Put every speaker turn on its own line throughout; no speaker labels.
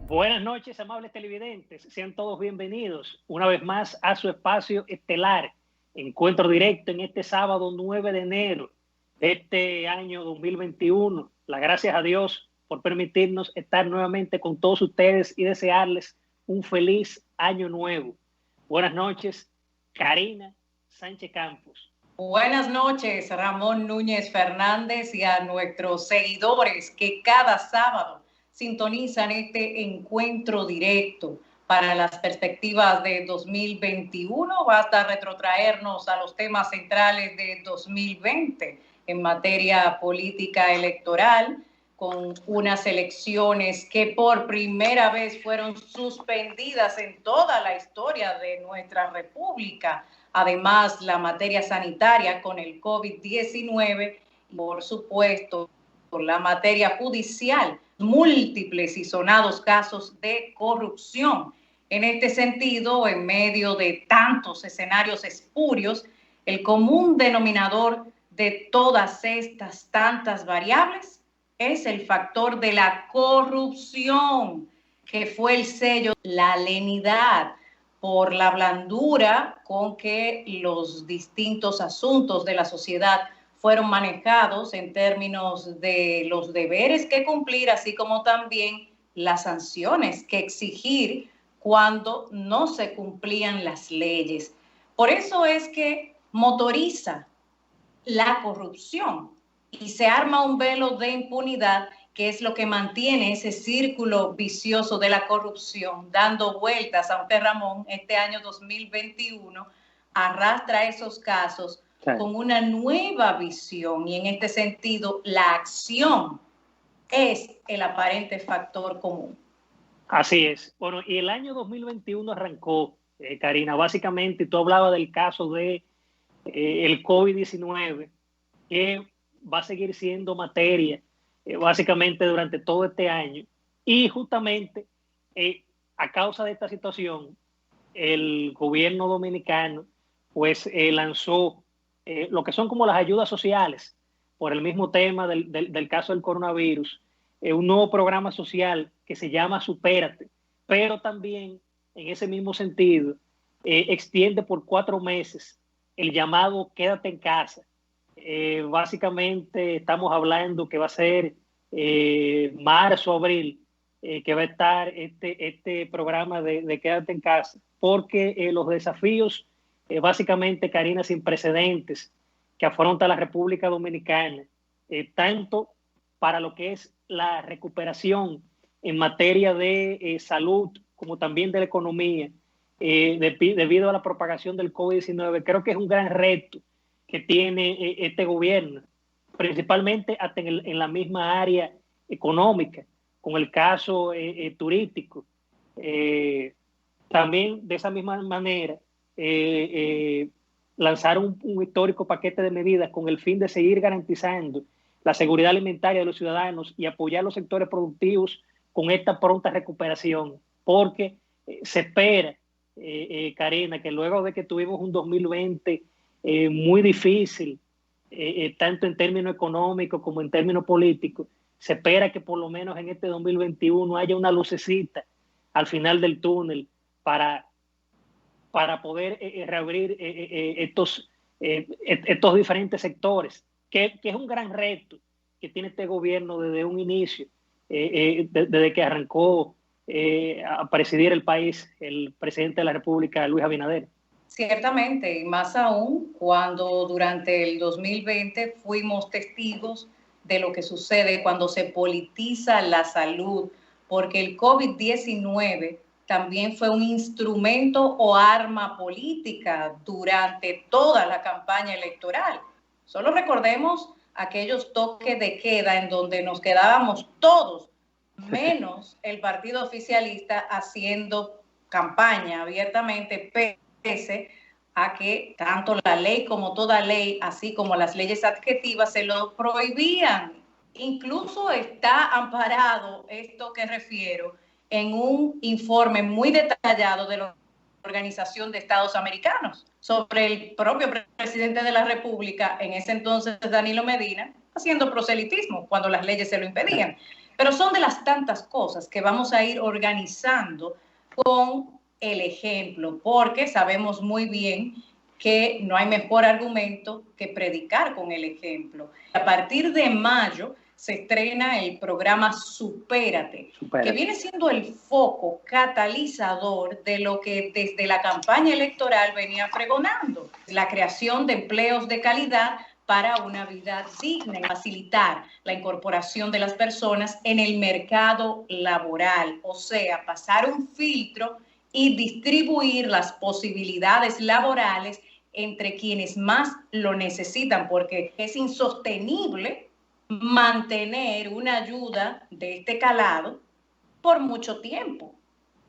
Buenas noches, amables televidentes. Sean todos bienvenidos una vez más a su espacio estelar. Encuentro directo en este sábado 9 de enero de este año 2021. Las gracias a Dios por permitirnos estar nuevamente con todos ustedes y desearles un feliz año nuevo. Buenas noches, Karina Sánchez Campos.
Buenas noches, Ramón Núñez Fernández, y a nuestros seguidores que cada sábado sintonizan este encuentro directo para las perspectivas de 2021. Basta retrotraernos a los temas centrales de 2020 en materia política electoral, con unas elecciones que por primera vez fueron suspendidas en toda la historia de nuestra república. Además, la materia sanitaria con el COVID-19 y, por supuesto, por la materia judicial, múltiples y sonados casos de corrupción. En este sentido, en medio de tantos escenarios espurios, el común denominador de todas estas tantas variables es el factor de la corrupción, que fue el sello, la lenidad, por la blandura con que los distintos asuntos de la sociedad fueron manejados en términos de los deberes que cumplir, así como también las sanciones que exigir cuando no se cumplían las leyes. Por eso es que motoriza la corrupción y se arma un velo de impunidad, que es lo que mantiene ese círculo vicioso de la corrupción dando vueltas, aunque Ramón, este año 2021 arrastra esos casos con una nueva visión, y en este sentido la acción es el aparente factor común.
Así es. Bueno, y el año 2021 arrancó, Karina, básicamente tú hablabas del caso de el COVID-19, que va a seguir siendo materia básicamente durante todo este año. Y justamente a causa de esta situación, el gobierno dominicano pues lanzó lo que son como las ayudas sociales por el mismo tema del caso del coronavirus, un nuevo programa social que se llama Supérate, pero también en ese mismo sentido extiende por 4 meses el llamado Quédate en casa. Básicamente estamos hablando que va a ser marzo, abril, que va a estar este programa de Quédate en casa, porque los desafíos, básicamente, Karina, sin precedentes que afronta la República Dominicana, tanto para lo que es la recuperación en materia de salud, como también de la economía, debido a la propagación del COVID-19, creo que es un gran reto que tiene este gobierno, principalmente hasta en la misma área económica, con el caso turístico. También de esa misma manera lanzar un histórico paquete de medidas con el fin de seguir garantizando la seguridad alimentaria de los ciudadanos y apoyar los sectores productivos con esta pronta recuperación, porque se espera, Karina, que luego de que tuvimos un 2020 muy difícil, tanto en términos económicos como en términos políticos, se espera que por lo menos en este 2021 haya una lucecita al final del túnel para poder reabrir estos diferentes sectores, que es un gran reto que tiene este gobierno desde un inicio, desde que arrancó a presidir el país el presidente de la República, Luis Abinader.
Ciertamente, y más aún cuando durante el 2020 fuimos testigos de lo que sucede cuando se politiza la salud, porque el COVID-19 también fue un instrumento o arma política durante toda la campaña electoral. Solo recordemos aquellos toques de queda en donde nos quedábamos todos, menos el partido oficialista, haciendo campaña abiertamente, pese a que tanto la ley como toda ley, así como las leyes adjetivas, se lo prohibían. Incluso está amparado esto que refiero en un informe muy detallado de la Organización de Estados Americanos sobre el propio presidente de la República, en ese entonces Danilo Medina, haciendo proselitismo cuando las leyes se lo impedían. Pero son de las tantas cosas que vamos a ir organizando con el ejemplo, porque sabemos muy bien que no hay mejor argumento que predicar con el ejemplo. A partir de mayo se estrena el programa Supérate, que viene siendo el foco catalizador de lo que desde la campaña electoral venía pregonando, la creación de empleos de calidad para una vida digna y facilitar la incorporación de las personas en el mercado laboral, o sea, pasar un filtro y distribuir las posibilidades laborales entre quienes más lo necesitan, porque es insostenible mantener una ayuda de este calado por mucho tiempo,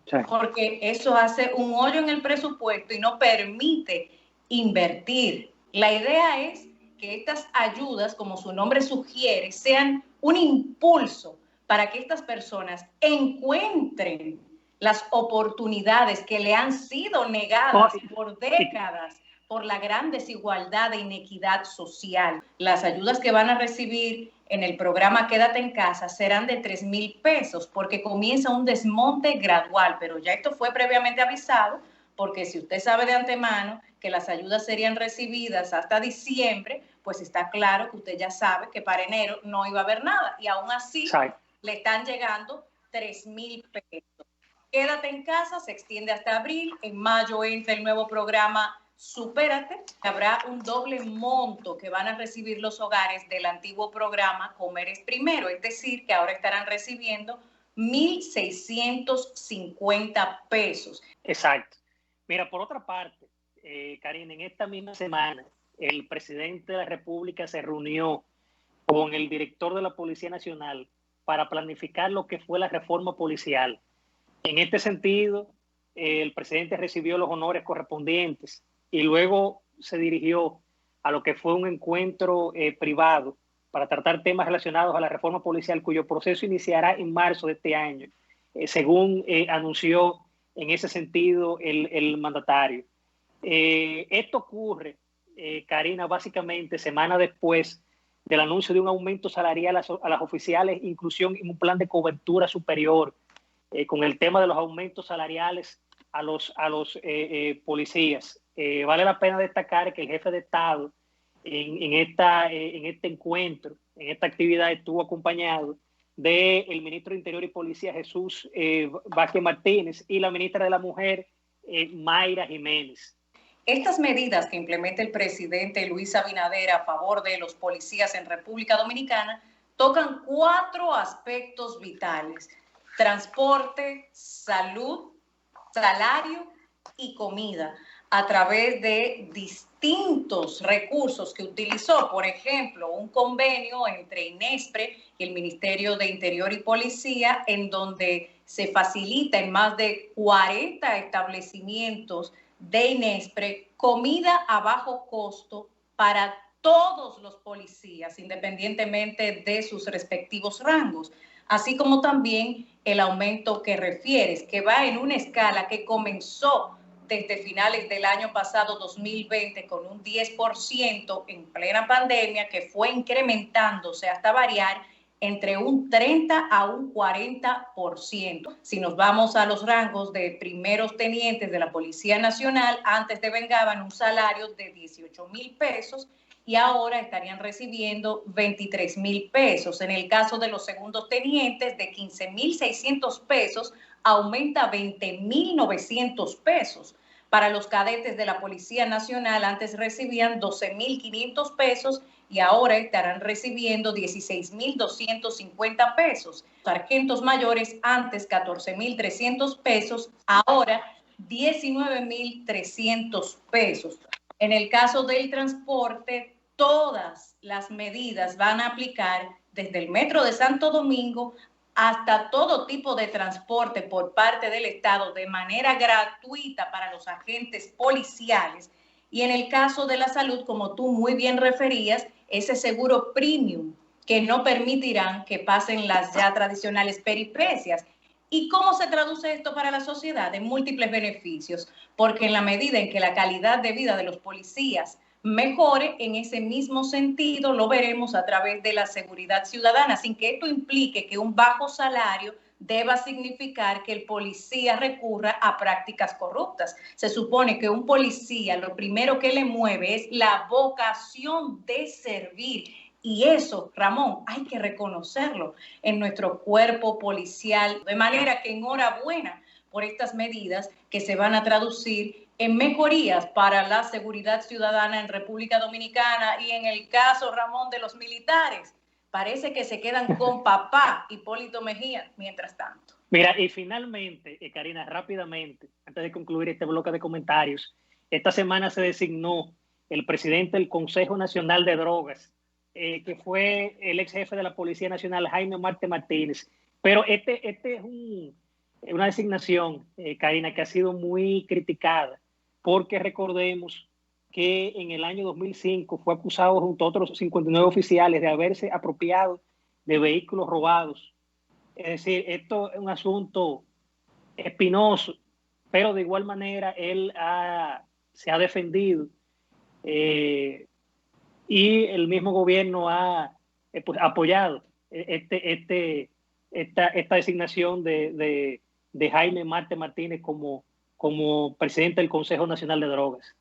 sí, porque eso hace un hoyo en el presupuesto y no permite invertir. La idea es que estas ayudas, como su nombre sugiere, sean un impulso para que estas personas encuentren las oportunidades que le han sido negadas por décadas por la gran desigualdad e inequidad social. Las ayudas que van a recibir en el programa Quédate en Casa serán de 3,000 pesos porque comienza un desmonte gradual, pero ya esto fue previamente avisado, porque si usted sabe de antemano que las ayudas serían recibidas hasta diciembre, pues está claro que usted ya sabe que para enero no iba a haber nada y aún así le están llegando 3,000 pesos. Quédate en Casa se extiende hasta abril, en mayo entra el nuevo programa Supérate, habrá un doble monto que van a recibir los hogares del antiguo programa Comer es Primero, es decir, que ahora estarán recibiendo 1,650 pesos.
Exacto. Mira, por otra parte, Karina, en esta misma semana, el presidente de la República se reunió con el director de la Policía Nacional para planificar lo que fue la reforma policial. En este sentido, el presidente recibió los honores correspondientes y luego se dirigió a lo que fue un encuentro privado para tratar temas relacionados a la reforma policial, cuyo proceso iniciará en marzo de este año, según anunció en ese sentido el mandatario. Esto ocurre, Karina, básicamente semana después del anuncio de un aumento salarial a las oficiales, inclusión en un plan de cobertura superior, con el tema de los aumentos salariales a los policías. Vale la pena destacar que el jefe de Estado en este encuentro, en esta actividad, estuvo acompañado del ministro de Interior y Policía, Jesús Vázquez Martínez, y la ministra de la Mujer, Mayra Jiménez.
Estas medidas que implementa el presidente Luis Abinader a favor de los policías en República Dominicana tocan 4 aspectos vitales: transporte, salud, salario y comida, a través de distintos recursos que utilizó. Por ejemplo, un convenio entre INESPRE y el Ministerio de Interior y Policía, en donde se facilita en más de 40 establecimientos de INESPRE comida a bajo costo para todos los policías, independientemente de sus respectivos rangos, así como también el aumento que refieres, que va en una escala que comenzó desde finales del año pasado, 2020, con un 10% en plena pandemia, que fue incrementándose hasta variar entre un 30 a un 40%. Si nos vamos a los rangos de primeros tenientes de la Policía Nacional, antes devengaban un salario de 18,000 pesos y ahora estarían recibiendo 23,000 pesos. En el caso de los segundos tenientes, de 15,600 pesos, aumenta 20,900 pesos. Para los cadetes de la Policía Nacional, antes recibían 12,500 pesos y ahora estarán recibiendo 16,250 pesos. Sargentos mayores, antes 14,300 pesos, ahora 19,300 pesos. En el caso del transporte, todas las medidas van a aplicar desde el Metro de Santo Domingo hasta todo tipo de transporte por parte del Estado de manera gratuita para los agentes policiales. Y en el caso de la salud, como tú muy bien referías, ese seguro premium que no permitirán que pasen las ya tradicionales peripecias. ¿Y cómo se traduce esto para la sociedad? En múltiples beneficios, porque en la medida en que la calidad de vida de los policías mejore en ese mismo sentido, lo veremos a través de la seguridad ciudadana, sin que esto implique que un bajo salario deba significar que el policía recurra a prácticas corruptas. Se supone que un policía lo primero que le mueve es la vocación de servir. Y eso, Ramón, hay que reconocerlo en nuestro cuerpo policial. De manera que enhorabuena por estas medidas que se van a traducir en mejorías para la seguridad ciudadana en República Dominicana y en el caso, Ramón, de los militares. Parece que se quedan con papá Hipólito Mejía mientras tanto.
Mira, y finalmente, Karina, rápidamente, antes de concluir este bloque de comentarios, esta semana se designó el presidente del Consejo Nacional de Drogas, que fue el ex jefe de la Policía Nacional, Jaime Marte Martínez. Pero este es una designación, Karina, que ha sido muy criticada, porque recordemos que en el año 2005 fue acusado junto a otros 59 oficiales de haberse apropiado de vehículos robados. Es decir, esto es un asunto espinoso, pero de igual manera él se ha defendido y el mismo gobierno ha apoyado esta designación de Jaime Marte Martínez como presidente del Consejo Nacional de Drogas.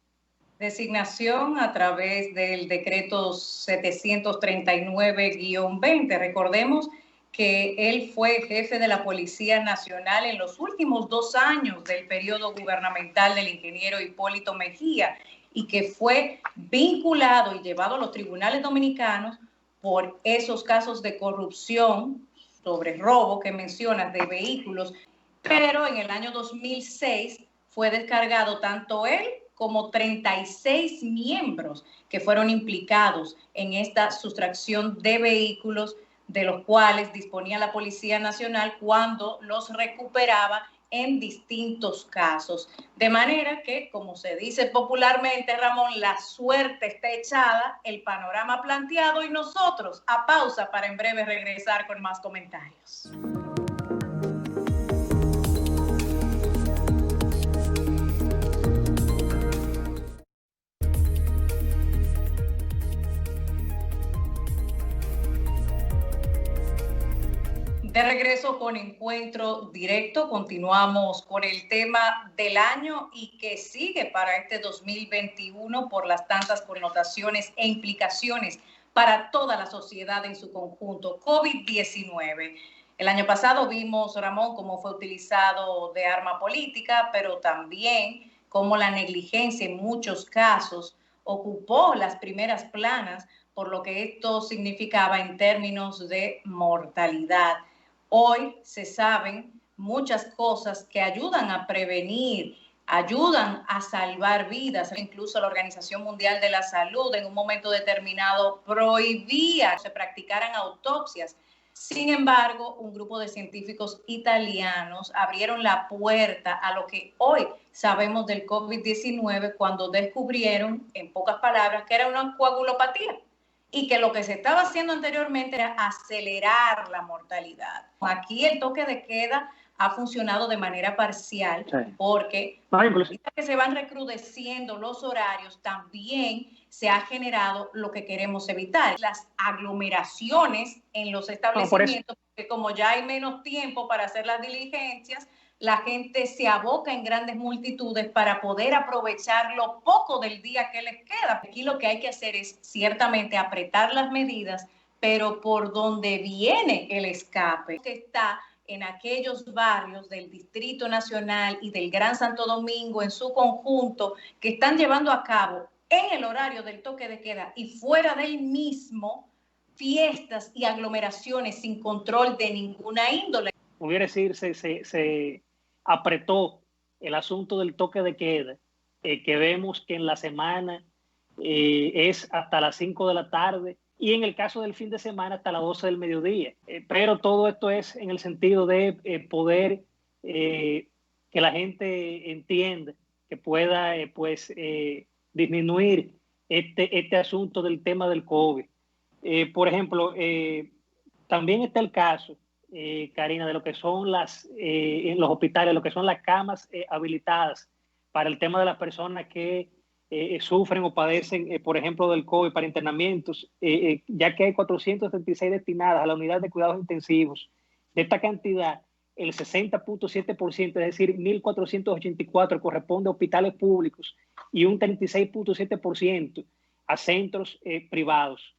Designación a través del decreto 739-20. Recordemos que él fue jefe de la Policía Nacional en los últimos 2 años del periodo gubernamental del ingeniero Hipólito Mejía y que fue vinculado y llevado a los tribunales dominicanos por esos casos de corrupción sobre robo que mencionas de vehículos, pero en el año 2006 fue descargado tanto él como 36 miembros que fueron implicados en esta sustracción de vehículos de los cuales disponía la Policía Nacional cuando los recuperaba en distintos casos. De manera que, como se dice popularmente, Ramón, la suerte está echada, el panorama planteado y nosotros a pausa para en breve regresar con más comentarios. De regreso con Encuentro Directo, continuamos con el tema del año y que sigue para este 2021 por las tantas connotaciones e implicaciones para toda la sociedad en su conjunto. COVID-19. El año pasado vimos, Ramón, cómo fue utilizado de arma política, pero también cómo la negligencia en muchos casos ocupó las primeras planas por lo que esto significaba en términos de mortalidad. Hoy se saben muchas cosas que ayudan a prevenir, ayudan a salvar vidas. Incluso la Organización Mundial de la Salud en un momento determinado prohibía que se practicaran autopsias. Sin embargo, un grupo de científicos italianos abrieron la puerta a lo que hoy sabemos del COVID-19 cuando descubrieron, en pocas palabras, que era una coagulopatía y que lo que se estaba haciendo anteriormente era acelerar la mortalidad. Aquí el toque de queda ha funcionado de manera parcial, sí, porque a medida que se van recrudeciendo los horarios, también se ha generado lo que queremos evitar, las aglomeraciones en los establecimientos, porque como ya hay menos tiempo para hacer las diligencias, la gente se aboca en grandes multitudes para poder aprovechar lo poco del día que les queda. Aquí lo que hay que hacer es ciertamente apretar las medidas, pero por donde viene el escape, que está en aquellos barrios del Distrito Nacional y del Gran Santo Domingo en su conjunto, que están llevando a cabo en el horario del toque de queda y fuera del mismo, fiestas y aglomeraciones sin control de ninguna índole.
Pudiera decir, se apretó el asunto del toque de queda, que vemos que en la semana es hasta las 5 de la tarde y en el caso del fin de semana hasta las 12 del mediodía. Pero todo esto es en el sentido de poder que la gente entienda, que pueda disminuir este asunto del tema del COVID. Por ejemplo, también está el caso, Karina, de lo que son en los hospitales, lo que son las camas habilitadas para el tema de las personas que sufren o padecen, por ejemplo, del COVID para internamientos, ya que hay 476 destinadas a la unidad de cuidados intensivos. De esta cantidad, el 60.7%, es decir, 1.484 corresponde a hospitales públicos y un 36.7% a centros privados.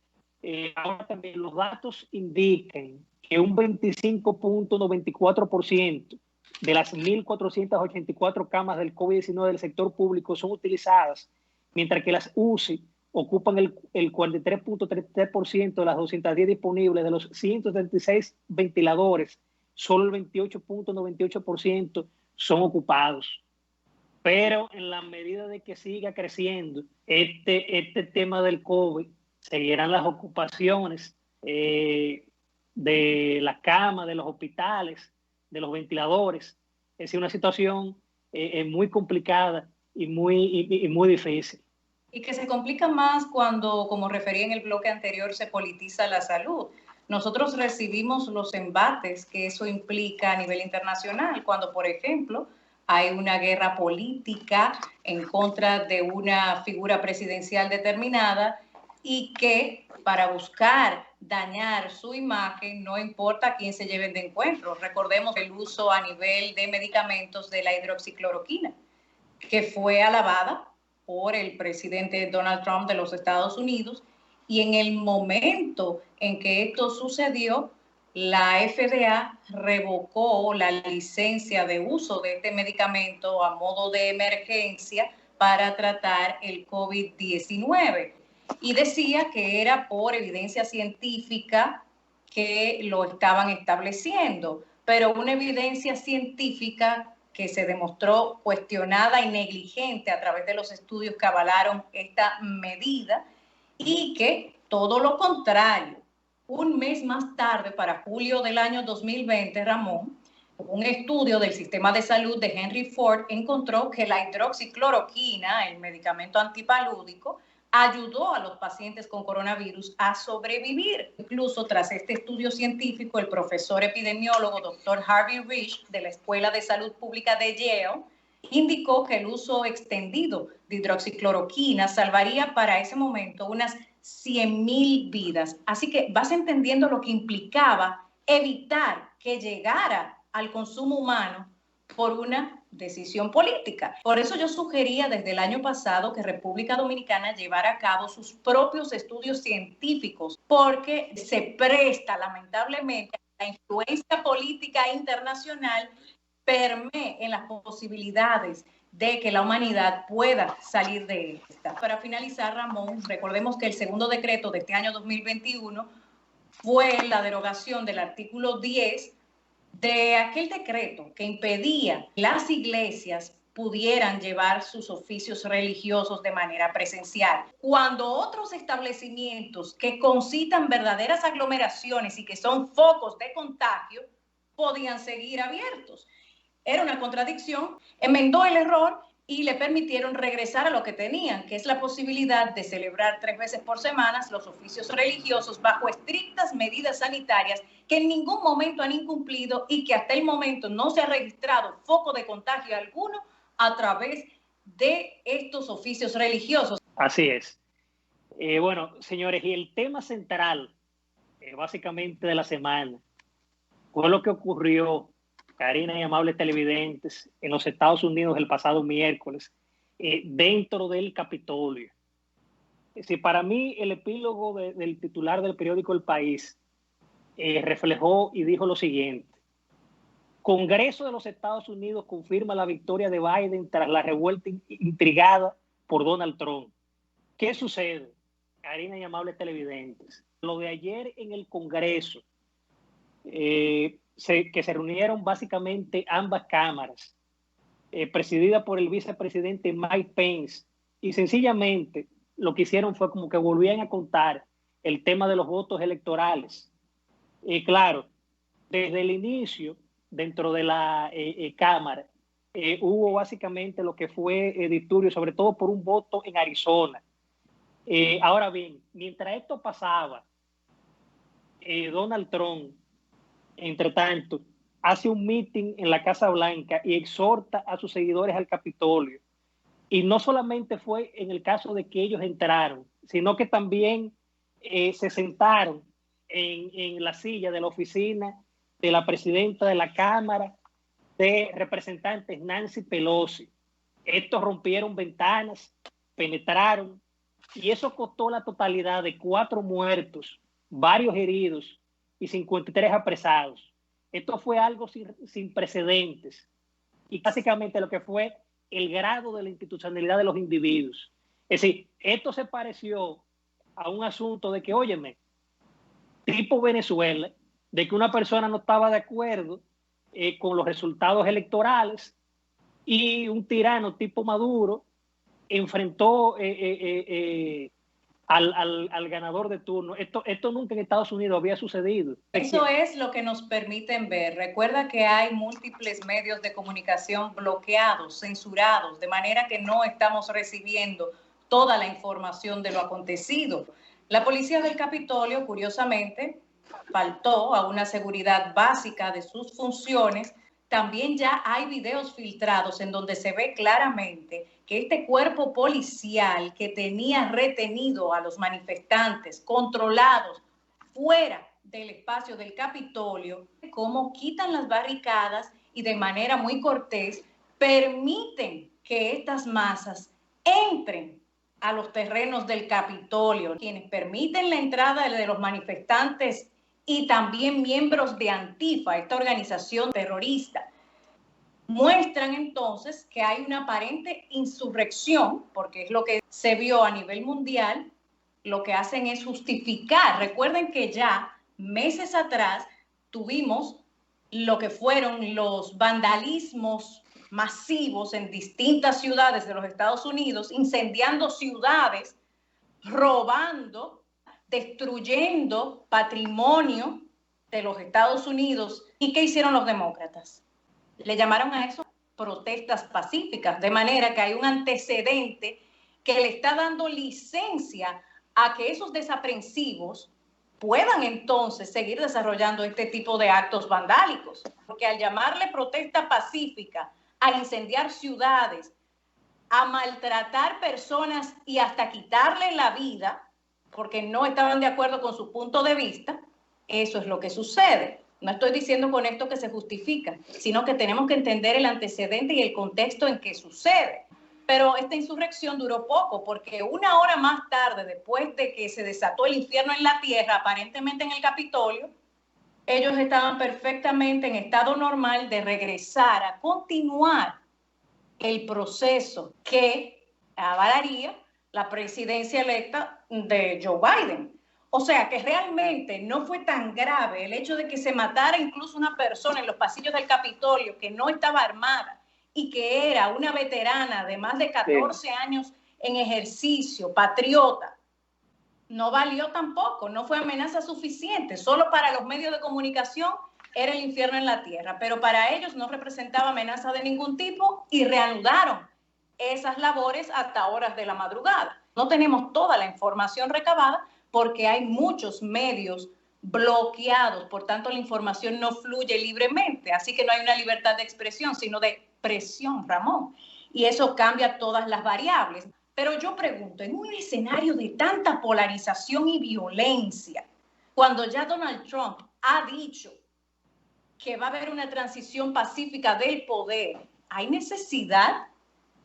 Ahora también los datos indican que un 25.94% de las 1.484 camas del COVID-19 del sector público son utilizadas, mientras que las UCI ocupan el 43.33% de las 210 disponibles. De los 176 ventiladores, solo el 28.98% son ocupados. Pero en la medida de que siga creciendo este tema del COVID, seguirán las ocupaciones de las camas, de los hospitales, de los ventiladores. Es una situación muy complicada y muy difícil.
Y que se complica más cuando, como referí en el bloque anterior, se politiza la salud. Nosotros recibimos los embates que eso implica a nivel internacional, cuando, por ejemplo, hay una guerra política en contra de una figura presidencial determinada y que para buscar dañar su imagen no importa quién se lleven de encuentro. Recordemos el uso a nivel de medicamentos de la hidroxicloroquina, que fue alabada por el presidente Donald Trump de los Estados Unidos, y en el momento en que esto sucedió, la FDA revocó la licencia de uso de este medicamento a modo de emergencia para tratar el COVID-19 y decía que era por evidencia científica que lo estaban estableciendo, pero una evidencia científica que se demostró cuestionada y negligente a través de los estudios que avalaron esta medida, y que todo lo contrario, un mes más tarde, para julio del año 2020, Ramón, un estudio del sistema de salud de Henry Ford encontró que la hidroxicloroquina, el medicamento antipalúdico, ayudó a los pacientes con coronavirus a sobrevivir. Incluso tras este estudio científico, el profesor epidemiólogo Dr. Harvey Risch de la Escuela de Salud Pública de Yale indicó que el uso extendido de hidroxicloroquina salvaría para ese momento unas 100,000 vidas. Así que vas entendiendo lo que implicaba evitar que llegara al consumo humano por una decisión política. Por eso yo sugería desde el año pasado que República Dominicana llevara a cabo sus propios estudios científicos, porque se presta lamentablemente a la influencia política internacional permee en las posibilidades de que la humanidad pueda salir de esta. Para finalizar, Ramón, recordemos que el segundo decreto de este año 2021 fue la derogación del artículo 10 de aquel decreto que impedía que las iglesias pudieran llevar sus oficios religiosos de manera presencial, cuando otros establecimientos que concitan verdaderas aglomeraciones y que son focos de contagio podían seguir abiertos. Era una contradicción, enmendó el error y le permitieron regresar a lo que tenían, que es la posibilidad de celebrar 3 veces por semana los oficios religiosos bajo estrictas medidas sanitarias que en ningún momento han incumplido y que hasta el momento no se ha registrado foco de contagio alguno a través de estos oficios religiosos.
Así es. Bueno, señores, y el tema central, básicamente de la semana, fue lo que ocurrió, Karina y amables televidentes, en los Estados Unidos el pasado miércoles, dentro del Capitolio. Es decir, para mí el epílogo del titular del periódico El País reflejó y dijo lo siguiente: Congreso de los Estados Unidos confirma la victoria de Biden tras la revuelta intrigada por Donald Trump. ¿Qué sucede, Karina y amables televidentes? Lo de ayer en el Congreso, que se reunieron básicamente ambas cámaras, presidida por el vicepresidente Mike Pence, y sencillamente lo que hicieron fue como que volvían a contar el tema de los votos electorales. Claro, desde el inicio, dentro de la Cámara, hubo básicamente lo que fue disturbio, sobre todo por un voto en Arizona. Ahora bien, mientras esto pasaba, Donald Trump, entre tanto, hace un meeting en la Casa Blanca y exhorta a sus seguidores al Capitolio. Y no solamente fue en el caso de que ellos entraron, sino que también se sentaron en la silla de la oficina de la presidenta de la Cámara de Representantes, Nancy Pelosi. Estos rompieron ventanas, penetraron, y eso costó la totalidad de 4 muertos, varios heridos y 53 apresados. Esto fue algo sin precedentes, y básicamente lo que fue el grado de la institucionalidad de los individuos. Es decir, esto se pareció a un asunto de que, óyeme, tipo Venezuela, de que una persona no estaba de acuerdo con los resultados electorales y un tirano tipo Maduro enfrentó al ganador de turno. Esto nunca en Estados Unidos había sucedido.
Eso es lo que nos permiten ver. Recuerda que hay múltiples medios de comunicación bloqueados, censurados, de manera que no estamos recibiendo toda la información de lo acontecido. La policía del Capitolio, curiosamente, faltó a una seguridad básica de sus funciones. También ya hay videos filtrados en donde se ve claramente que este cuerpo policial que tenía retenido a los manifestantes, controlados fuera del espacio del Capitolio, cómo quitan las barricadas y de manera muy cortés permiten que estas masas entren a los terrenos del Capitolio, quienes permiten la entrada de los manifestantes y también miembros de Antifa, esta organización terrorista. Muestran entonces que hay una aparente insurrección, porque es lo que se vio a nivel mundial. Lo que hacen es justificar. Recuerden que ya meses atrás tuvimos lo que fueron los vandalismos masivos en distintas ciudades de los Estados Unidos, incendiando ciudades, robando, destruyendo patrimonio de los Estados Unidos. ¿Y qué hicieron los demócratas? Le llamaron a eso protestas pacíficas, de manera que hay un antecedente que le está dando licencia a que esos desaprensivos puedan entonces seguir desarrollando este tipo de actos vandálicos. Porque al llamarle protesta pacífica, a incendiar ciudades, a maltratar personas y hasta quitarle la vida, porque no estaban de acuerdo con su punto de vista, eso es lo que sucede. No estoy diciendo con esto que se justifica, sino que tenemos que entender el antecedente y el contexto en que sucede. Pero esta insurrección duró poco, porque 1 hora más tarde, después de que se desató el infierno en la tierra, aparentemente en el Capitolio, ellos estaban perfectamente en estado normal de regresar a continuar el proceso que avalaría la presidencia electa de Joe Biden. O sea, que realmente no fue tan grave el hecho de que se matara incluso una persona en los pasillos del Capitolio que no estaba armada y que era una veterana de más de 14 años en ejercicio, patriota. No valió tampoco, no fue amenaza suficiente. Solo para los medios de comunicación era el infierno en la tierra, pero para ellos no representaba amenaza de ningún tipo y reanudaron esas labores hasta horas de la madrugada. No tenemos toda la información recabada porque hay muchos medios bloqueados, por tanto la información no fluye libremente, así que no hay una libertad de expresión, sino de presión, Ramón, y eso cambia todas las variables. Pero yo pregunto, en un escenario de tanta polarización y violencia, cuando ya Donald Trump ha dicho que va a haber una transición pacífica del poder, ¿hay necesidad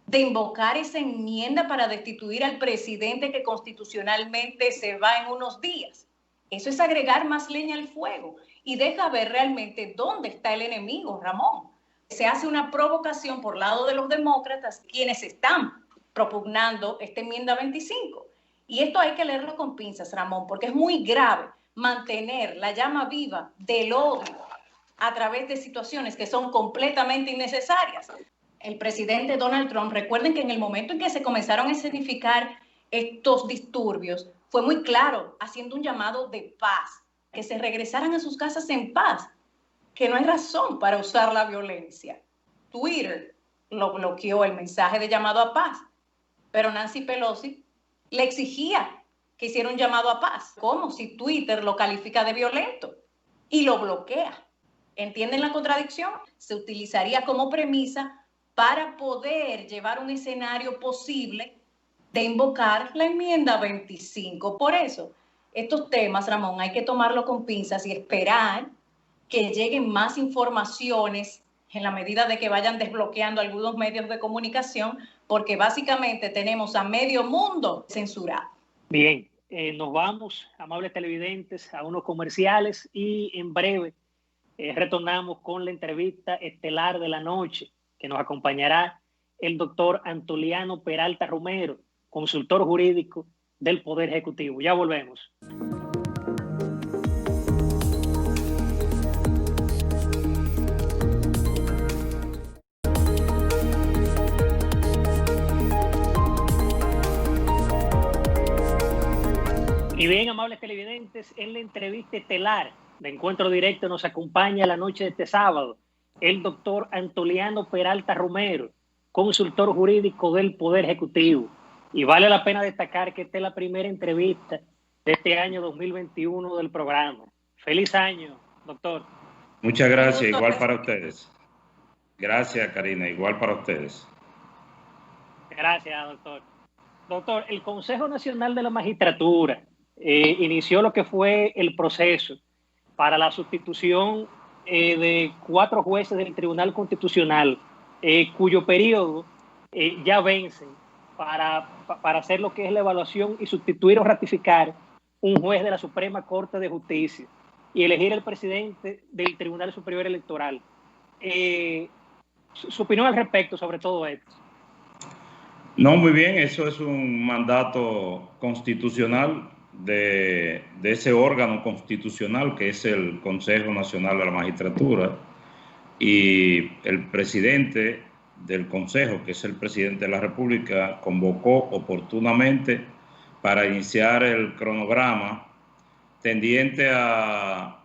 de invocar esa enmienda para destituir al presidente que constitucionalmente se va en unos días? Eso es agregar más leña al fuego y deja ver realmente dónde está el enemigo, Ramón. Se hace una provocación por lado de los demócratas, quienes están propugnando esta enmienda 25. Y esto hay que leerlo con pinzas, Ramón, porque es muy grave mantener la llama viva del odio a través de situaciones que son completamente innecesarias. El presidente Donald Trump, recuerden que en el momento en que se comenzaron a escenificar estos disturbios, fue muy claro, haciendo un llamado de paz, que se regresaran a sus casas en paz, que no hay razón para usar la violencia. Twitter lo bloqueó el mensaje de llamado a paz, pero Nancy Pelosi le exigía que hiciera un llamado a paz, como si Twitter lo califica de violento y lo bloquea. ¿Entienden la contradicción? Se utilizaría como premisa para poder llevar un escenario posible de invocar la enmienda 25. Por eso, estos temas, Ramón, hay que tomarlo con pinzas y esperar que lleguen más informaciones en la medida de que vayan desbloqueando algunos medios de comunicación, porque básicamente tenemos a medio mundo censurado.
Bien, nos vamos, amables televidentes, a unos comerciales y en breve retornamos con la entrevista estelar de la noche, que nos acompañará el doctor Antoliano Peralta Romero, consultor jurídico del Poder Ejecutivo. Ya volvemos. Y bien, amables televidentes, en la entrevista estelar de Encuentro Directo nos acompaña la noche de este sábado el doctor Antoliano Peralta Romero, consultor jurídico del Poder Ejecutivo. Y vale la pena destacar que esta es la primera entrevista de este año 2021 del programa. Feliz año, doctor.
Muchas gracias, igual para ustedes. Gracias, Karina, igual para ustedes.
Gracias, doctor. Doctor, el Consejo Nacional de la Magistratura inició lo que fue el proceso para la sustitución de 4 jueces del Tribunal Constitucional, cuyo periodo ya vence para hacer lo que es la evaluación y sustituir o ratificar un juez de la Suprema Corte de Justicia y elegir el presidente del Tribunal Superior Electoral. Su opinión al respecto sobre todo esto.
No, muy bien, eso es un mandato constitucional de ese órgano constitucional que es el Consejo Nacional de la Magistratura, y el presidente del Consejo, que es el presidente de la República, convocó oportunamente para iniciar el cronograma tendiente a,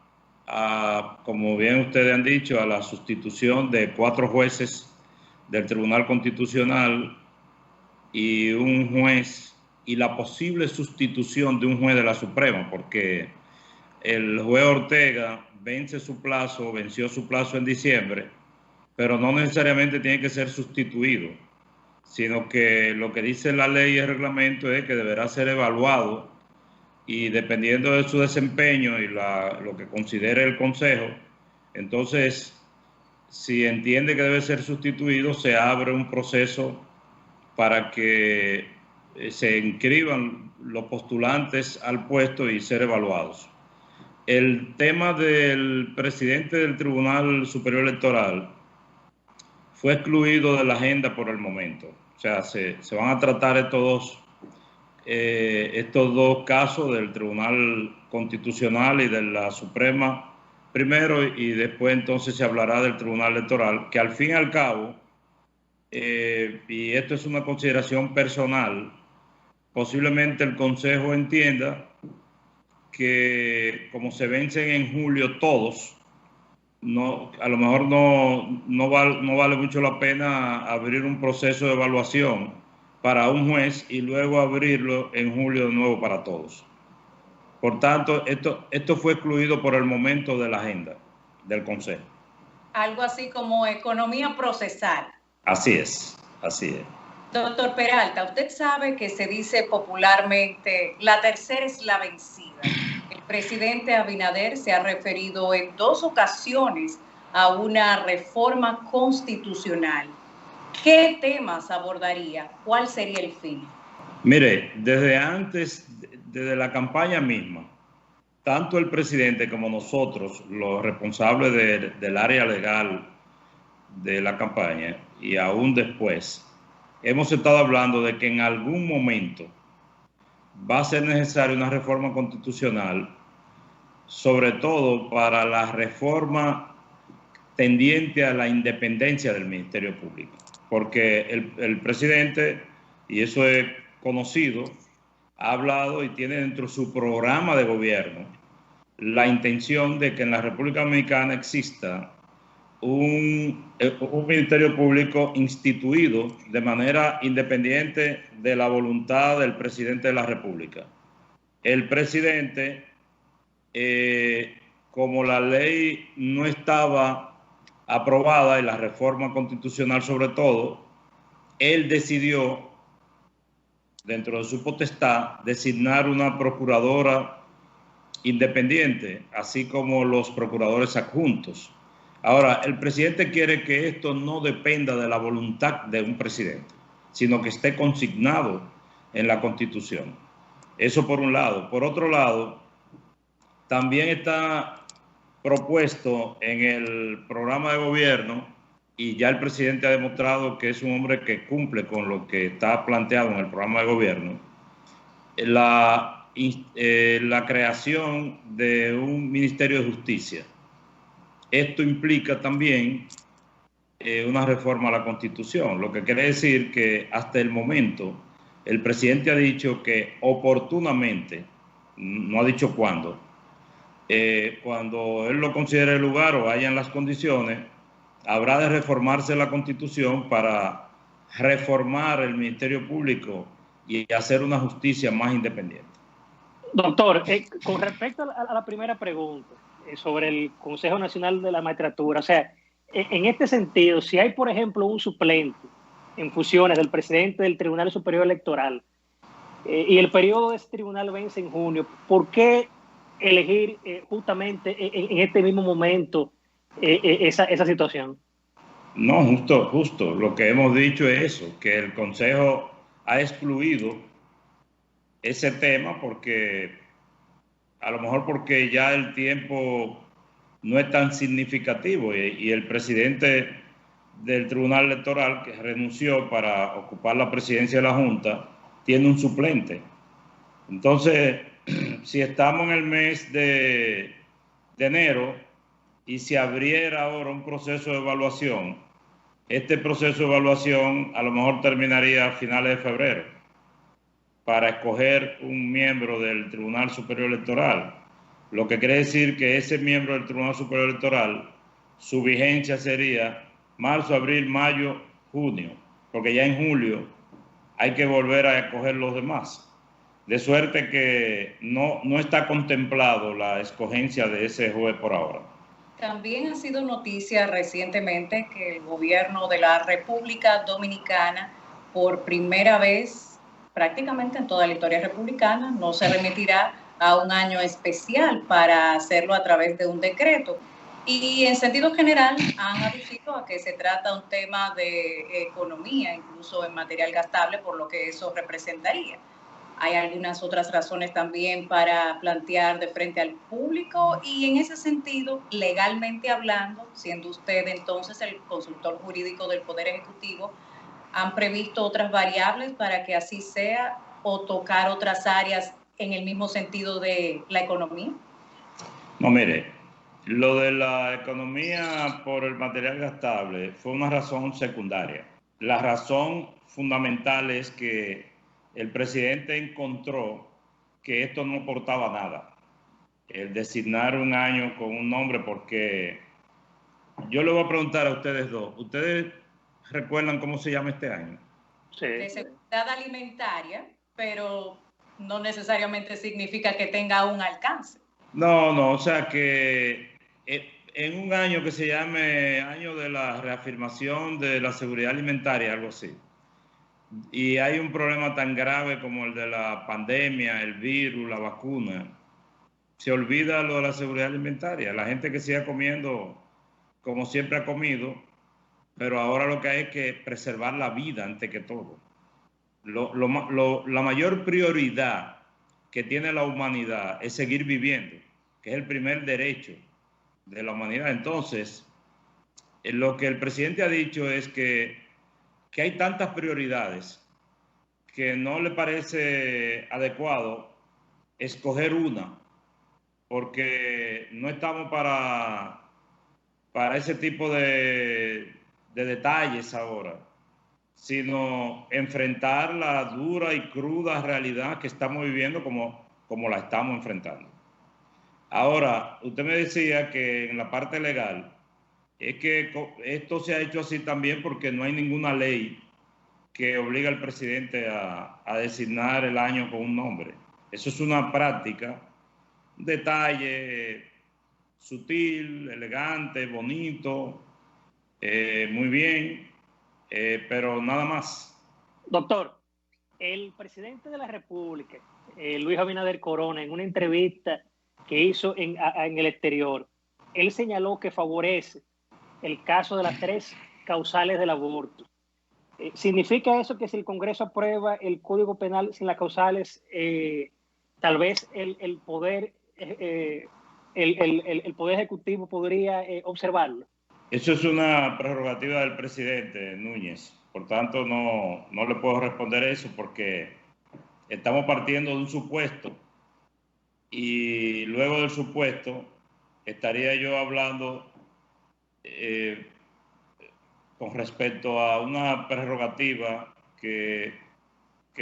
como bien ustedes han dicho, a la sustitución de 4 jueces del Tribunal Constitucional y un juez, y la posible sustitución de un juez de la Suprema, porque el juez Ortega venció su plazo en diciembre, pero no necesariamente tiene que ser sustituido, sino que lo que dice la ley y el reglamento es que deberá ser evaluado, y dependiendo de su desempeño y lo que considere el Consejo, entonces, si entiende que debe ser sustituido, se abre un proceso para que se inscriban los postulantes al puesto y ser evaluados. El tema del presidente del Tribunal Superior Electoral fue excluido de la agenda por el momento. O sea, se van a tratar estos dos casos del Tribunal Constitucional y de la Suprema primero, y después entonces se hablará del Tribunal Electoral, que al fin y al cabo, y esto es una consideración personal, posiblemente el Consejo entienda que como se vencen en julio todos, a lo mejor no vale mucho la pena abrir un proceso de evaluación para un juez y luego abrirlo en julio de nuevo para todos. Por tanto, esto fue excluido por el momento de la agenda del Consejo.
Algo así como economía procesal.
Así es, así es.
Doctor Peralta, usted sabe que se dice popularmente, la tercera es la vencida. El presidente Abinader se ha referido en 2 ocasiones a una reforma constitucional. ¿Qué temas abordaría? ¿Cuál sería el fin?
Mire, desde la campaña misma, tanto el presidente como nosotros, los responsables del área legal de la campaña, y aún después, hemos estado hablando de que en algún momento va a ser necesaria una reforma constitucional, sobre todo para la reforma tendiente a la independencia del Ministerio Público. Porque el presidente, y eso es conocido, ha hablado y tiene dentro de su programa de gobierno la intención de que en la República Dominicana exista un Ministerio Público instituido de manera independiente de la voluntad del presidente de la República. El presidente, como la ley no estaba aprobada y la reforma constitucional sobre todo, él decidió, dentro de su potestad, designar una procuradora independiente, así como los procuradores adjuntos. Ahora, el presidente quiere que esto no dependa de la voluntad de un presidente, sino que esté consignado en la Constitución. Eso por un lado. Por otro lado, también está propuesto en el programa de gobierno, y ya el presidente ha demostrado que es un hombre que cumple con lo que está planteado en el programa de gobierno, la creación de un Ministerio de Justicia. Esto implica también una reforma a la Constitución, lo que quiere decir que hasta el momento el presidente ha dicho que oportunamente, no ha dicho cuándo, cuando él lo considere el lugar o hayan las condiciones, habrá de reformarse la Constitución para reformar el Ministerio Público y hacer una justicia más independiente.
Doctor, con respecto a la primera pregunta sobre el Consejo Nacional de la Magistratura, o sea, en este sentido, si hay, por ejemplo, un suplente en funciones del presidente del Tribunal Superior Electoral y el periodo de ese tribunal vence en junio, ¿por qué elegir justamente en este mismo momento esa situación?
No, justo. Lo que hemos dicho es eso, que el Consejo ha excluido ese tema porque, a lo mejor porque ya el tiempo no es tan significativo y el presidente del Tribunal Electoral, que renunció para ocupar la presidencia de la Junta, tiene un suplente. Entonces, si estamos en el mes de enero y se abriera ahora un proceso de evaluación, este proceso de evaluación a lo mejor terminaría a finales de febrero para escoger un miembro del Tribunal Superior Electoral, lo que quiere decir que ese miembro del Tribunal Superior Electoral, su vigencia sería marzo, abril, mayo, junio, porque ya en julio hay que volver a escoger los demás. De suerte que no está contemplado la escogencia de ese juez por ahora.
También ha sido noticia recientemente que el gobierno de la República Dominicana, por primera vez prácticamente en toda la historia republicana, no se remitirá a un año especial para hacerlo a través de un decreto. Y en sentido general han aducido a que se trata un tema de economía, incluso en material gastable, por lo que eso representaría. Hay algunas otras razones también para plantear de frente al público y en ese sentido, legalmente hablando, siendo usted entonces el consultor jurídico del Poder Ejecutivo, ¿han previsto otras variables para que así sea o tocar otras áreas en el mismo sentido de la economía?
No, mire, lo de la economía por el material gastable fue una razón secundaria. La razón fundamental es que el presidente encontró que esto no aportaba nada, el designar un año con un nombre, porque yo le voy a preguntar a ustedes dos, ¿ustedes recuerdan cómo se llama este año?
Sí. De seguridad alimentaria, pero no necesariamente significa que tenga un alcance.
No, o sea que en un año que se llame año de la reafirmación de la seguridad alimentaria, algo así, y hay un problema tan grave como el de la pandemia, el virus, la vacuna, se olvida lo de la seguridad alimentaria. La gente que siga comiendo como siempre ha comido, pero ahora lo que hay es que preservar la vida antes que todo. La mayor prioridad que tiene la humanidad es seguir viviendo, que es el primer derecho de la humanidad. Entonces, lo que el presidente ha dicho es que hay tantas prioridades que no le parece adecuado escoger una, porque no estamos para ese tipo de detalles ahora, sino enfrentar la dura y cruda realidad que estamos viviendo como la estamos enfrentando. Ahora, usted me decía que en la parte legal, es que esto se ha hecho así también porque no hay ninguna ley que obliga al presidente a designar el año con un nombre. Eso es una práctica, un detalle sutil, elegante, bonito, Muy bien, pero nada más.
Doctor, el presidente de la República, Luis Abinader Corona, en una entrevista que hizo en el exterior, él señaló que favorece el caso de las 3 causales del aborto. ¿Significa eso que si el Congreso aprueba el Código Penal sin las causales, tal vez el poder ejecutivo podría observarlo?
Eso es una prerrogativa del presidente Núñez. Por tanto, no le puedo responder eso porque estamos partiendo de un supuesto y luego del supuesto estaría yo hablando con respecto a una prerrogativa que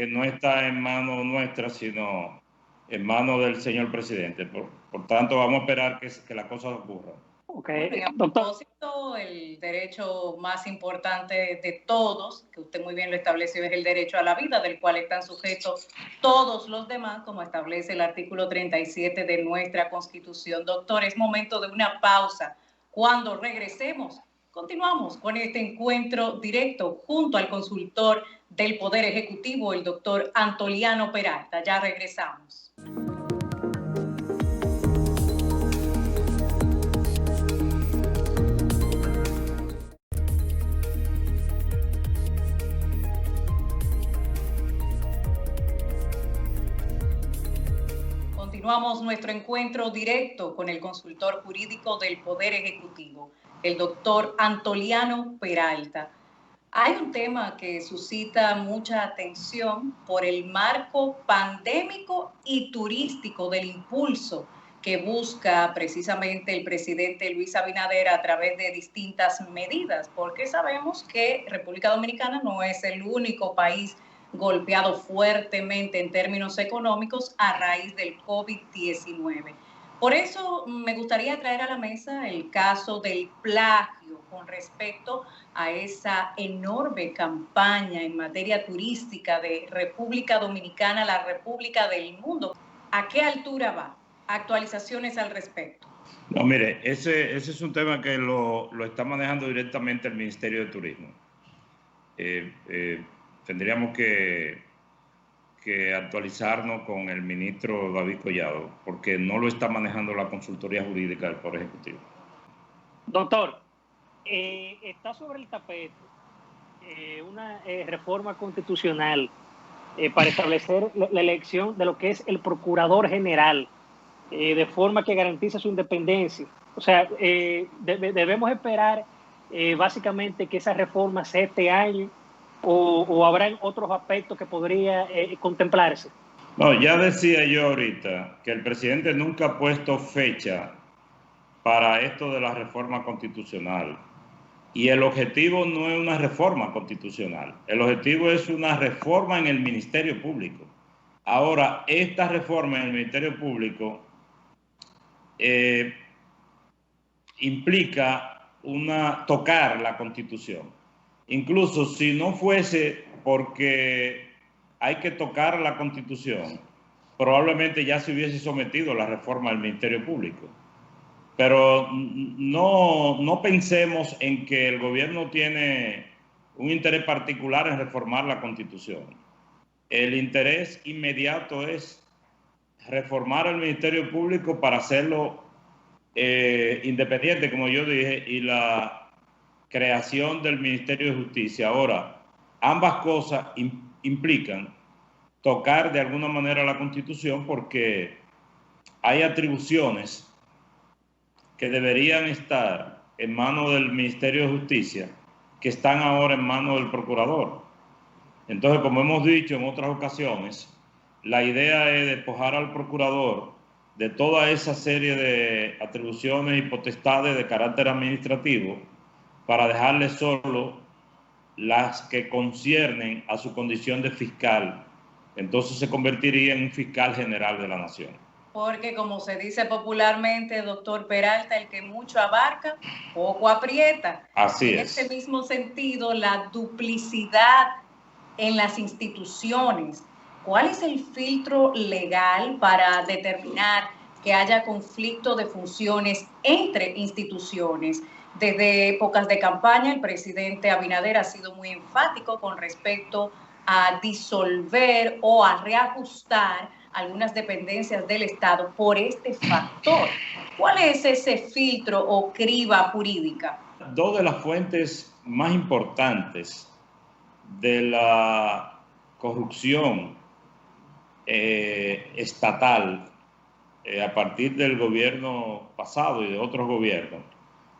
no está en manos nuestras, sino en manos del señor presidente. Por tanto, vamos a esperar que las cosas ocurran.
Okay. A propósito, el derecho más importante de todos, que usted muy bien lo estableció, es el derecho a la vida, del cual están sujetos todos los demás, como establece el artículo 37 de nuestra Constitución. Doctor, es momento de una pausa. Cuando regresemos, continuamos con este encuentro directo junto al consultor del Poder Ejecutivo, el doctor Antoliano Peralta. Ya regresamos. Continuamos nuestro encuentro directo con el consultor jurídico del Poder Ejecutivo, el doctor Antoliano Peralta. Hay un tema que suscita mucha atención por el marco pandémico y turístico del impulso que busca precisamente el presidente Luis Abinader a través de distintas medidas, porque sabemos que República Dominicana no es el único país golpeado fuertemente en términos económicos a raíz del COVID-19. Por eso me gustaría traer a la mesa el caso del plagio con respecto a esa enorme campaña en materia turística de República Dominicana, la República del Mundo. ¿A qué altura va? Actualizaciones al respecto.
No, mire, ese es un tema que lo está manejando directamente el Ministerio de Turismo. Tendríamos que actualizarnos con el ministro David Collado, porque no lo está manejando la consultoría jurídica del Poder Ejecutivo.
Doctor, está sobre el tapete una reforma constitucional para establecer la elección de lo que es el Procurador General, de forma que garantice su independencia. O sea, debemos esperar básicamente que esa reforma sea este año, o habrán otros aspectos que podría contemplarse.
No, ya decía yo ahorita que el presidente nunca ha puesto fecha para esto de la reforma constitucional. Y el objetivo no es una reforma constitucional. El objetivo es una reforma en el Ministerio Público. Ahora, esta reforma en el Ministerio Público implica tocar la Constitución. Incluso si no fuese porque hay que tocar la Constitución, probablemente ya se hubiese sometido la reforma del Ministerio Público. Pero no pensemos en que el gobierno tiene un interés particular en reformar la Constitución. El interés inmediato es reformar el Ministerio Público para hacerlo independiente, como yo dije, y la creación del Ministerio de Justicia. Ahora, ambas cosas implican tocar de alguna manera la Constitución, porque hay atribuciones que deberían estar en manos del Ministerio de Justicia, que están ahora en manos del Procurador. Entonces, como hemos dicho en otras ocasiones, la idea es despojar al Procurador de toda esa serie de atribuciones y potestades de carácter administrativo, para dejarle solo las que conciernen a su condición de fiscal. Entonces se convertiría en un fiscal general de la nación.
Porque, como se dice popularmente, doctor Peralta, el que mucho abarca, poco aprieta.
Así es.
En este mismo sentido, la duplicidad en las instituciones. ¿Cuál es el filtro legal para determinar que haya conflicto de funciones entre instituciones? Desde épocas de campaña, el presidente Abinader ha sido muy enfático con respecto a disolver o a reajustar algunas dependencias del Estado por este factor. ¿Cuál es ese filtro o criba jurídica?
Dos de las fuentes más importantes de la corrupción estatal a partir del gobierno pasado y de otros gobiernos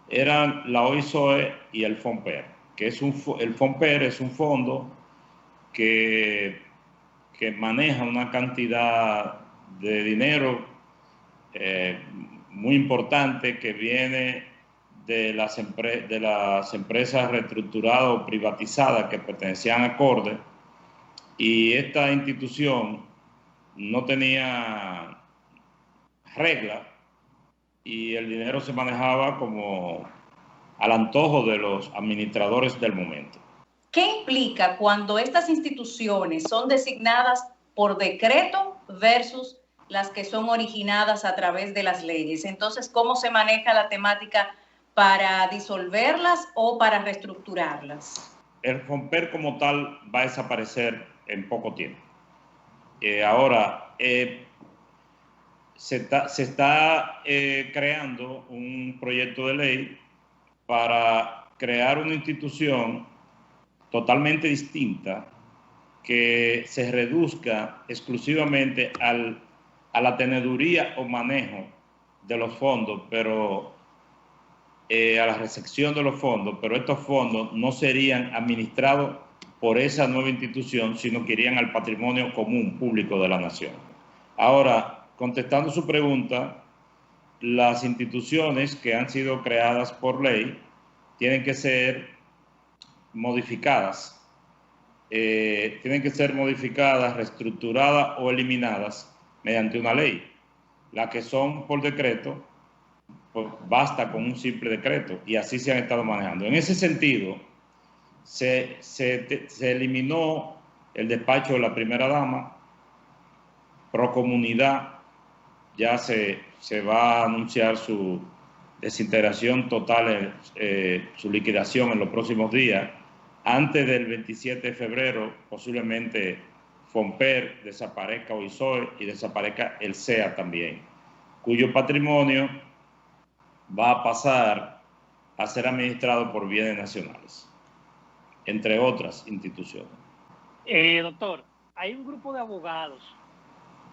eran la OISOE y el FONPER, que es el FONPER es un fondo que maneja una cantidad de dinero muy importante que viene de las empresas reestructuradas o privatizadas que pertenecían a Corde, y esta institución no tenía regla y el dinero se manejaba como al antojo de los administradores del momento.
¿Qué implica cuando estas instituciones son designadas por decreto versus las que son originadas a través de las leyes? Entonces, ¿cómo se maneja la temática para disolverlas o para reestructurarlas?
El FONPER como tal va a desaparecer en poco tiempo. Ahora, se está creando un proyecto de ley para crear una institución totalmente distinta que se reduzca exclusivamente a la teneduría o manejo de los fondos, pero a la recepción de los fondos, pero estos fondos no serían administrados por esa nueva institución, sino que irían al patrimonio común público de la nación. Ahora, contestando su pregunta, las instituciones que han sido creadas por ley tienen que ser modificadas, reestructuradas o eliminadas mediante una ley. Las que son por decreto, pues basta con un simple decreto, y así se han estado manejando. En ese sentido, se eliminó el despacho de la primera dama. Procomunidad ya se va a anunciar su desintegración total, su liquidación en los próximos días. Antes del 27 de febrero, posiblemente FONPER desaparezca OISOE y desaparezca el SEA también, cuyo patrimonio va a pasar a ser administrado por bienes nacionales, entre otras instituciones.
Doctor, hay un grupo de abogados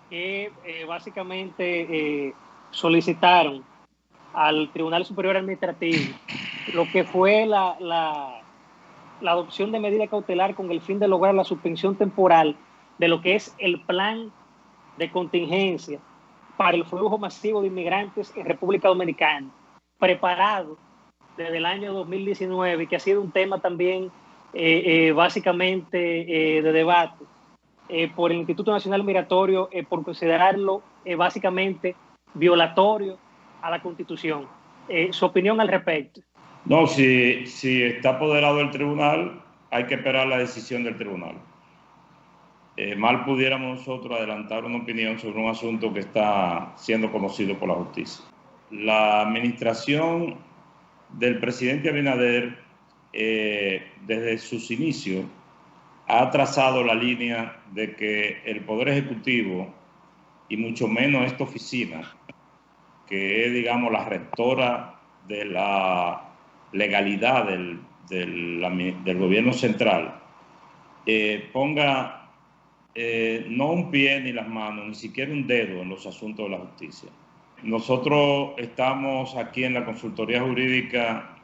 que básicamente solicitaron al Tribunal Superior Administrativo lo que fue la adopción de medida cautelar con el fin de lograr la suspensión temporal de lo que es el plan de contingencia para el flujo masivo de inmigrantes en República Dominicana, preparado desde el año 2019, que ha sido un tema también básicamente de debate por el Instituto Nacional Migratorio, por considerarlo básicamente violatorio a la Constitución. Su opinión al respecto.
No, si está apoderado el tribunal, hay que esperar la decisión del tribunal. Mal pudiéramos nosotros adelantar una opinión sobre un asunto que está siendo conocido por la justicia. La administración del presidente Abinader, desde sus inicios, ha trazado la línea de que el Poder Ejecutivo, y mucho menos esta oficina, que es, digamos, la rectora de la legalidad del gobierno central, ponga no un pie ni las manos, ni siquiera un dedo en los asuntos de la justicia. Nosotros estamos aquí en la consultoría jurídica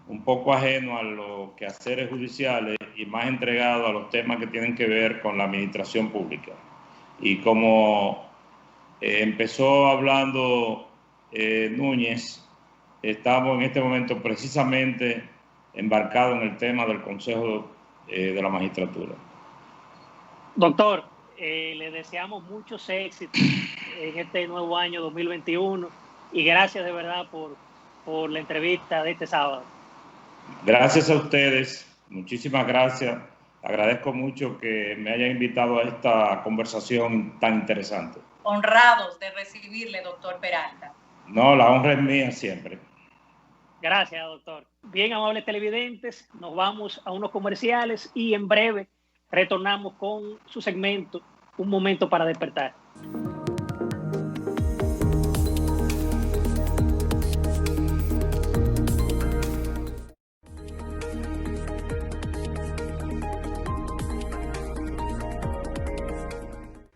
un poco ajeno a los quehaceres judiciales y más entregado a los temas que tienen que ver con la administración pública. Y como empezó hablando Núñez, estamos en este momento precisamente embarcados en el tema del Consejo de la Magistratura.
Doctor, le deseamos muchos éxitos en este nuevo año 2021 y gracias de verdad por la entrevista de este sábado.
Gracias a ustedes, muchísimas gracias. Agradezco mucho que me hayan invitado a esta conversación tan interesante.
Honrados de recibirle, doctor Peralta.
No, la honra es mía siempre.
Gracias, doctor. Bien, amables televidentes, nos vamos a unos comerciales y en breve retornamos con su segmento, Un Momento para Despertar.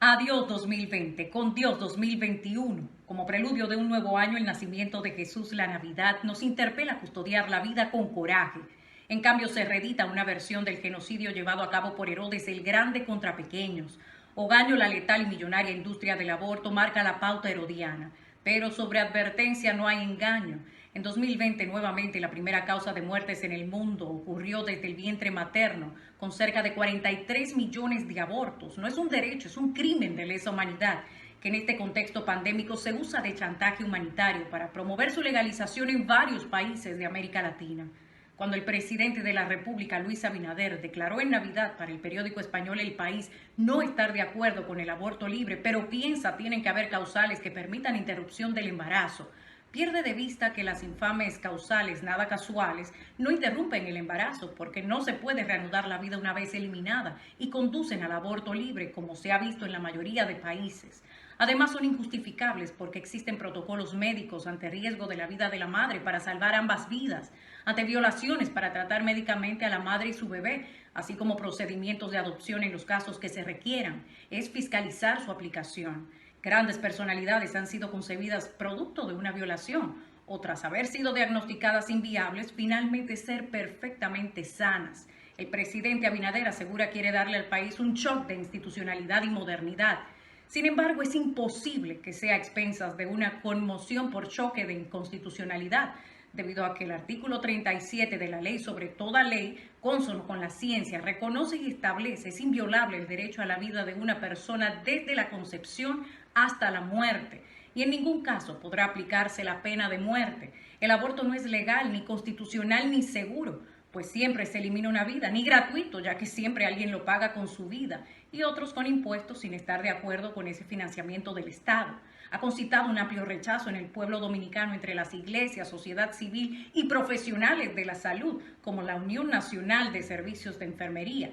Adiós 2020, con Dios 2021. Como preludio de un nuevo año, el nacimiento de Jesús, la Navidad, nos interpela a custodiar la vida con coraje. En cambio, se reedita una versión del genocidio llevado a cabo por Herodes el Grande contra pequeños. Ogaño, la letal y millonaria industria del aborto, marca la pauta herodiana. Pero sobre advertencia no hay engaño. En 2020, nuevamente, la primera causa de muertes en el mundo ocurrió desde el vientre materno, con cerca de 43 millones de abortos. No es un derecho, es un crimen de lesa humanidad, que en este contexto pandémico se usa de chantaje humanitario para promover su legalización en varios países de América Latina. Cuando el presidente de la República, Luis Abinader, declaró en Navidad para el periódico español El País no estar de acuerdo con el aborto libre, pero piensa tienen que haber causales que permitan interrupción del embarazo, pierde de vista que las infames causales nada casuales no interrumpen el embarazo porque no se puede reanudar la vida una vez eliminada y conducen al aborto libre, como se ha visto en la mayoría de países. Además, son injustificables porque existen protocolos médicos ante riesgo de la vida de la madre para salvar ambas vidas, ante violaciones para tratar médicamente a la madre y su bebé, así como procedimientos de adopción en los casos que se requieran. Es fiscalizar su aplicación. Grandes personalidades han sido concebidas producto de una violación o tras haber sido diagnosticadas inviables, finalmente ser perfectamente sanas. El presidente Abinader asegura quiere darle al país un shock de institucionalidad y modernidad. Sin embargo, es imposible que sea a expensas de una conmoción por choque de inconstitucionalidad, debido a que el artículo 37 de la ley sobre toda ley, consono con la ciencia, reconoce y establece, es inviolable el derecho a la vida de una persona desde la concepción hasta la muerte, y en ningún caso podrá aplicarse la pena de muerte. El aborto no es legal, ni constitucional, ni seguro, pues siempre se elimina una vida, ni gratuito, ya que siempre alguien lo paga con su vida, y otros con impuestos sin estar de acuerdo con ese financiamiento del Estado. Ha concitado un amplio rechazo en el pueblo dominicano entre las iglesias, sociedad civil y profesionales de la salud, como la Unión Nacional de Servicios de Enfermería.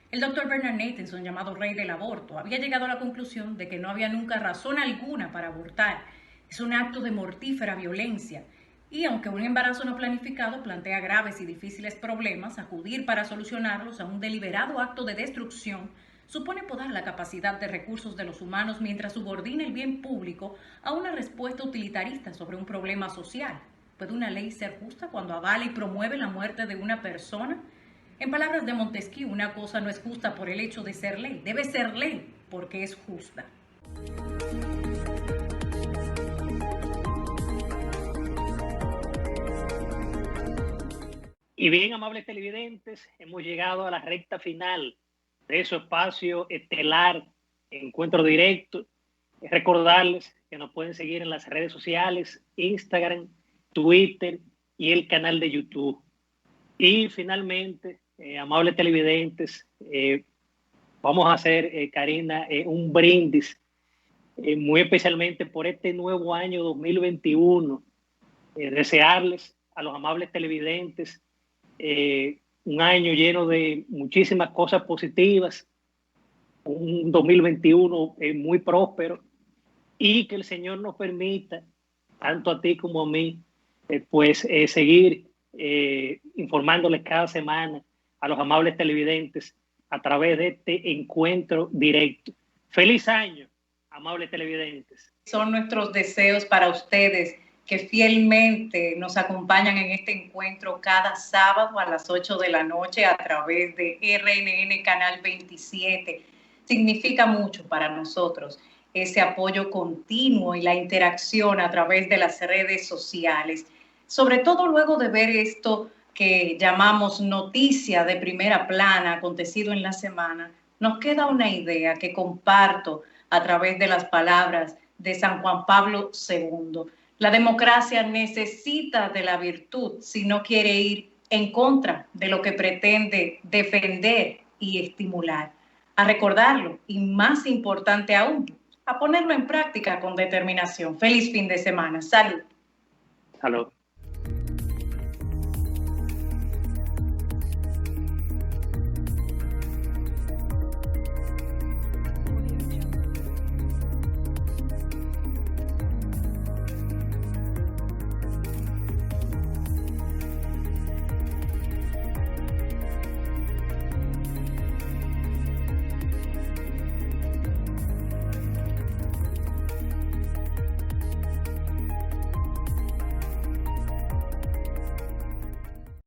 El doctor Bernard Nathanson, llamado rey del aborto, había llegado a la conclusión de que no había nunca razón alguna para abortar. Es un acto de mortífera violencia. Y aunque un embarazo no planificado plantea graves y difíciles problemas, acudir para solucionarlos a un deliberado acto de destrucción supone podar la capacidad de recursos de los humanos mientras subordina el bien público a una respuesta utilitarista sobre un problema social. ¿Puede una ley ser justa cuando avala y promueve la muerte de una persona? En palabras de Montesquieu, una cosa no es justa por el hecho de ser ley, debe ser ley porque es justa.
Y bien, amables televidentes, hemos llegado a la recta final de su espacio estelar, Encuentro Directo. Recordarles que nos pueden seguir en las redes sociales, Instagram, Twitter y el canal de YouTube. Y finalmente, amables televidentes, vamos a hacer, Karina, un brindis, muy especialmente por este nuevo año 2021. Desearles a los amables televidentes un año lleno de muchísimas cosas positivas, un 2021 muy próspero, y que el Señor nos permita, tanto a ti como a mí, seguir informándoles cada semana a los amables televidentes a través de este Encuentro Directo. ¡Feliz año, amables televidentes!
Son nuestros deseos para ustedes, que fielmente nos acompañan en este encuentro cada sábado a las 8 de la noche a través de RNN Canal 27. Significa mucho para nosotros ese apoyo continuo y la interacción a través de las redes sociales, sobre todo luego de ver esto que llamamos noticia de primera plana acontecido en la semana. Nos queda una idea que comparto a través de las palabras de San Juan Pablo II. La democracia necesita de la virtud si no quiere ir en contra de lo que pretende defender y estimular. A recordarlo y, más importante aún, a ponerlo en práctica con determinación. Feliz fin de semana. Salud.
Salud.